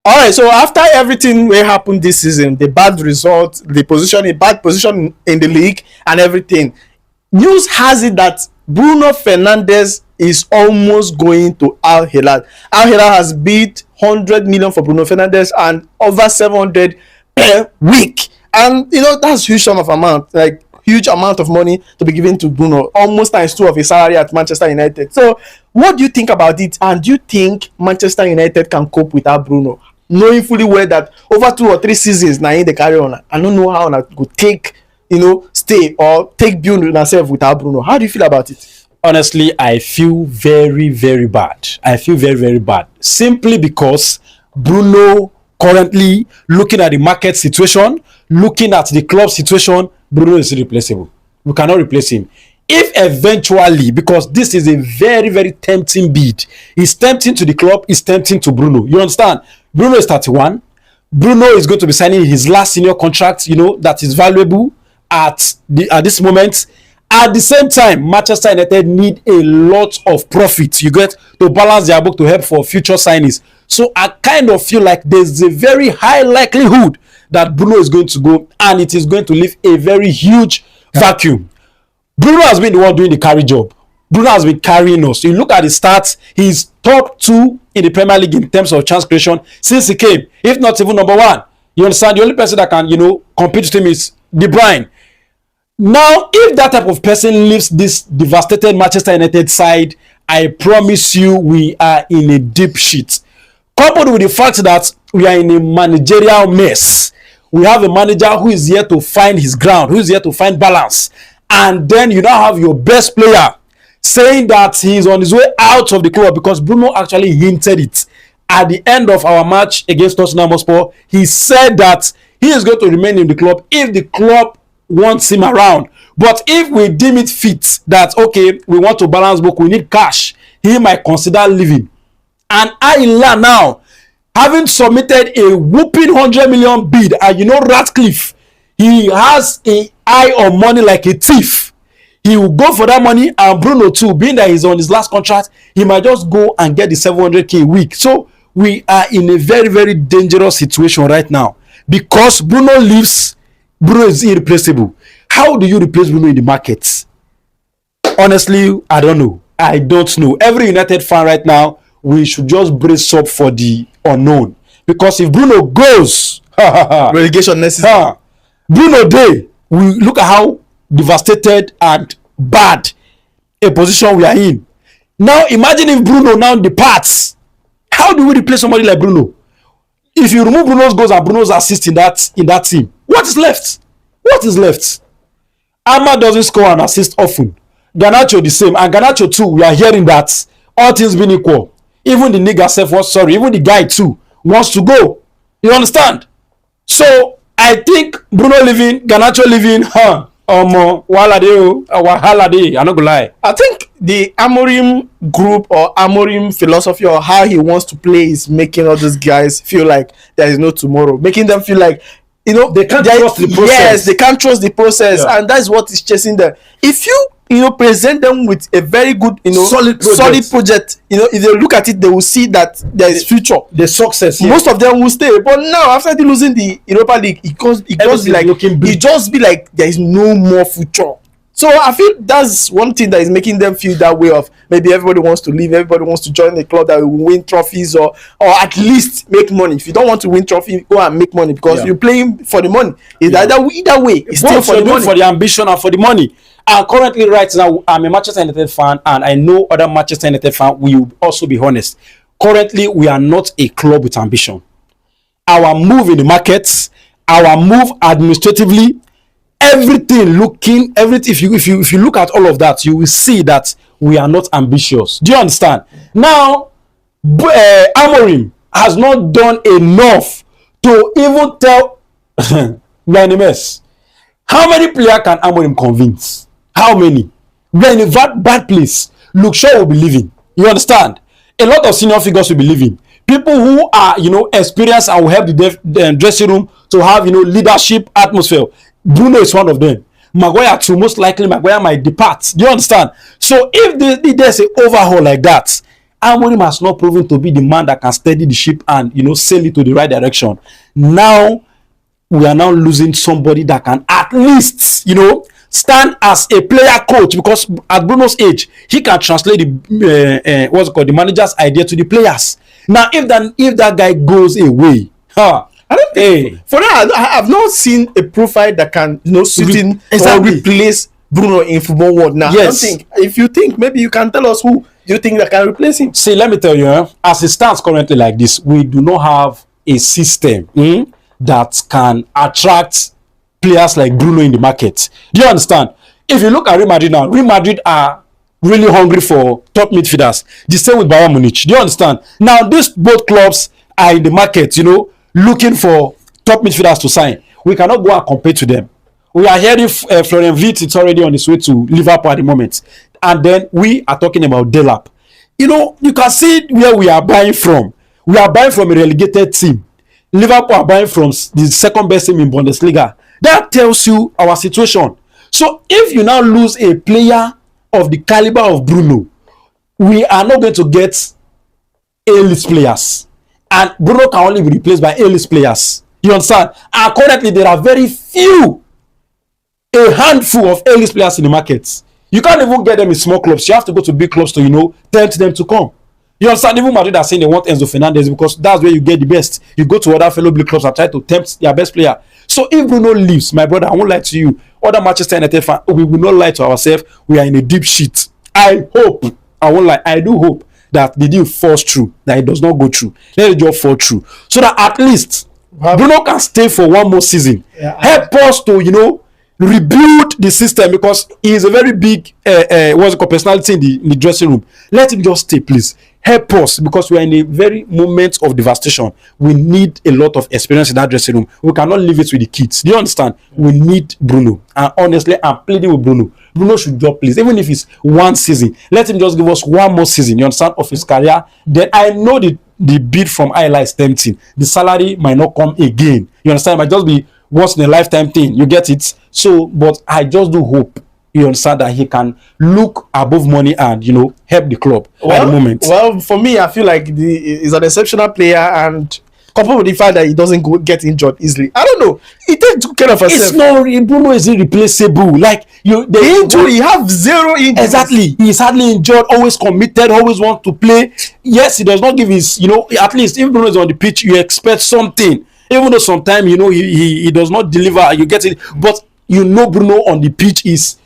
All right, so after everything wey happened this season, the bad result, the position, a bad position in the league, and everything, news has it that Bruno Fernandes is almost going to Al Hilal. Al Hilal has bid 100 million for Bruno Fernandes and over 700 per week, and that's huge sum of amount, like huge amount of money to be given to Bruno, almost times two of his salary at Manchester United. So, what do you think about it? And do you think Manchester United can cope without Bruno, knowing fully well that over 2 or 3 seasons now in the carry on? I don't know how I could take, stay or take build myself without Bruno. How do you feel about it? Honestly, I feel very, very bad. I feel very, very bad. Simply because Bruno currently, looking at the market situation, looking at the club situation, Bruno is irreplaceable. We cannot replace him. If eventually, because this is a very, very tempting bid, it's tempting to the club, it's tempting to Bruno. You understand? Bruno is 31. Bruno is going to be signing his last senior contract, that is valuable at this moment. At the same time, Manchester United need a lot of profit, you get, to balance their book to help for future signings. So I kind of feel like there's a very high likelihood that Bruno is going to go, and it is going to leave a very huge vacuum. Bruno has been the one doing the carry job. Bruno has been carrying us. You look at the stats, he's top 2 in the Premier League in terms of chance creation since he came, if not even number 1. You understand? The only person that can, compete with him is De Bruyne. Now, if that type of person leaves this devastated Manchester United side, I promise you we are in a deep shit. Coupled with the fact that we are in a managerial mess. We have a manager who is here to find his ground, who is here to find balance. And then you now have your best player saying that he is on his way out of the club, because Bruno actually hinted it at the end of our match against Tottenham Hotspur. He said that he is going to remain in the club if the club wants him around. But if we deem it fit that, okay, we want to balance book, we need cash, he might consider leaving. And Hilal now, having submitted a whooping 100 million bid, and Ratcliffe, he has an eye on money like a thief. He will go for that money, and Bruno too, being that he's on his last contract, he might just go and get the 700k a week. So we are in a very, very dangerous situation right now. Because Bruno leaves, Bruno is irreplaceable. How do you replace Bruno in the market? Honestly, I don't know. I don't know. Every United fan right now, we should just brace up for the unknown. Because if Bruno goes, relegation necessary. Bruno Day, we look at how devastated and bad a position we are in. Now imagine if Bruno now departs. How do we replace somebody like Bruno? If you remove Bruno's goals and Bruno's assists in that team, what is left? What is left? Ahmad doesn't score and assist often. Garnacho the same, and Garnacho too. We are hearing that all things being equal, even the nigga self was sorry, even the guy too wants to go. You understand? So I think Bruno leaving, Garnacho leaving, I'm not gonna lie. I think the Amorim group or Amorim philosophy or how he wants to play is making all these guys feel like there is no tomorrow, making them feel like they can't trust the process. Yes, they can't trust the process, and that's what is chasing them. If you present them with a very good solid project, if they look at it, they will see that there is future, the success. Most of them will stay, but now after they losing the Europa League, it just be like there is no more future. So I feel that's one thing that is making them feel that way of maybe everybody wants to leave, everybody wants to join the club that will win trophies or at least make money. If you don't want to win trophy, go and make money, because you're playing for the money. Either way, it's still for the money, for the ambition and for the money. And currently right now, I'm a Manchester United fan, and I know other Manchester United fans will also be honest. Currently, we are not a club with ambition. Our move in the markets, our move administratively, everything. If you look at all of that, you will see that we are not ambitious. Do you understand? Now, Amorim has not done enough to even tell we are in a mess. How many players can Amorim convince? How many? We are in a bad place. Luke Shaw will be leaving. You understand? A lot of senior figures will be leaving. People who are, experienced and will help the dressing room to have, leadership atmosphere. Bruno is one of them. Maguire too, most likely Maguire might depart. Do you understand? So if there's an overhaul like that, Amorim has not proven to be the man that can steady the ship and, sail it to the right direction. Now, we are now losing somebody that can at least, stand as a player coach, because at Bruno's age, he can translate the manager's idea to the players. Now, if that guy goes away, I don't think for that I have not seen a profile that can sit in or replace Bruno in football world. Now, yes. I don't think. If you think, maybe you can tell us who do you think that can replace him. See, let me tell you, as it stands currently like this, we do not have a system that can attract players like Bruno in the market. Do you understand? If you look at Real Madrid now, Real Madrid are really hungry for top midfielders. The same with Bayern Munich. Do you understand? Now, these both clubs are in the market, looking for top midfielders to sign. We cannot go and compete to them. We are hearing Florian Wirtz is already on his way to Liverpool at the moment. And then we are talking about Delap. You can see where we are buying from. We are buying from a relegated team. Liverpool are buying from the second best team in Bundesliga. That tells you our situation. So if you now lose a player of the caliber of Bruno, we are not going to get A-list players. And Bruno can only be replaced by A-list players. You understand? And currently there are very few, a handful of A-list players in the market. You can't even get them in small clubs. You have to go to big clubs to, tempt them to come. You understand? Even Madrid are saying they want Enzo Fernandes because that's where you get the best. You go to other fellow big clubs and try to tempt their best player. So if Bruno leaves, my brother, I won't lie to you, other Manchester United fans, we will not lie to ourselves. We are in a deep shit. I won't lie, I do hope that the deal falls through, that it does not go through. Let it just fall through. So that at least Bruno can stay for one more season. Help us to, rebuild the system, because he is a very big personality in the dressing room. Let him just stay, please. Help us, because we are in a very moment of devastation. We need a lot of experience in that dressing room. We cannot leave it with the kids. Do you understand? We need Bruno. And honestly, I'm pleading with Bruno. Bruno should drop, please. Even if it's one season, let him just give us one more season, you understand, of his career. Then I know the bid from Hilal is tempting. The salary might not come again. You understand? It might just be once in a lifetime thing. You get it? So, but I just do hope, you understand, that he can look above money and, help the club at the moment. Well, for me, I feel like he's an exceptional player, and coupled with the fact that he doesn't get injured easily. I don't know. He takes care of himself. It's not, Bruno is irreplaceable. Like, the injury, he have zero injury. Exactly. He's hardly injured, always committed, always want to play. Yes, he does not give his, at least if Bruno is on the pitch, you expect something. Even though sometimes, he does not deliver, you get it. But, Bruno on the pitch is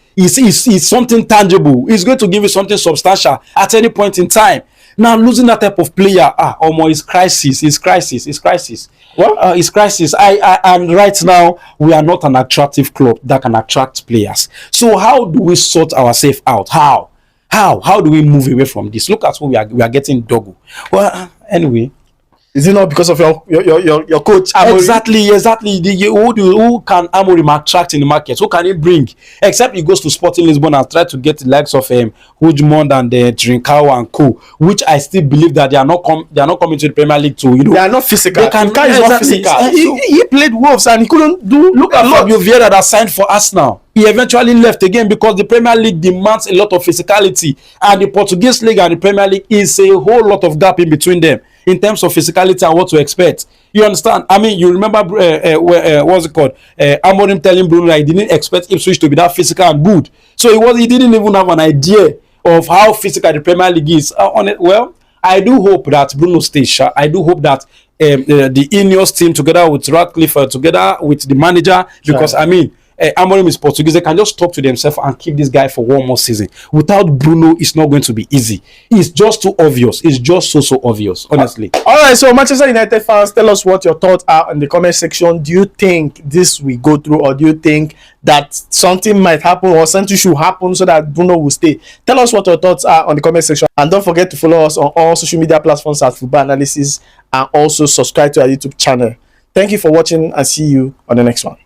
something tangible. He's going to give you something substantial at any point in time. Now, losing that type of player, it's crisis. It's crisis. What? It's crisis. And right now, we are not an attractive club that can attract players. So how do we sort ourselves out? How do we move away from this? Look at what we are getting Dogo. Well, anyway. Is it not because of your coach, Amorim? Exactly. Who can Amorim attract in the market? Who can he bring? Except he goes to Sporting Lisbon and try to get the likes of Hujmond and Trincao and co, which I still believe that they are not coming to the Premier League to They are not physical. They can, is not physical. He played Wolves and he couldn't do. Look at Fabio Vieira that signed for Arsenal. He eventually left again because the Premier League demands a lot of physicality, and the Portuguese league and the Premier League is a whole lot of gap in between them in terms of physicality and what to expect. You understand? I mean, you remember what's it called? Amorim telling Bruno that he didn't expect Ipswich to be that physical and good. So he didn't even have an idea of how physical the Premier League is. Well, I do hope that Bruno stays. I do hope that the Ineos team, together with Ratcliffe, together with the manager, because Amorim is Portuguese, they can just talk to themselves and keep this guy for one more season. Without Bruno, it's not going to be easy. It's just too obvious. It's just so obvious, honestly. All right, so Manchester United fans, tell us what your thoughts are in the comment section. Do you think this will go through, or do you think that something might happen or something should happen so that Bruno will stay? Tell us what your thoughts are on the comment section, and don't forget to follow us on all social media platforms at Football Analysis, and also subscribe to our YouTube channel. Thank you for watching, and see you on the next one.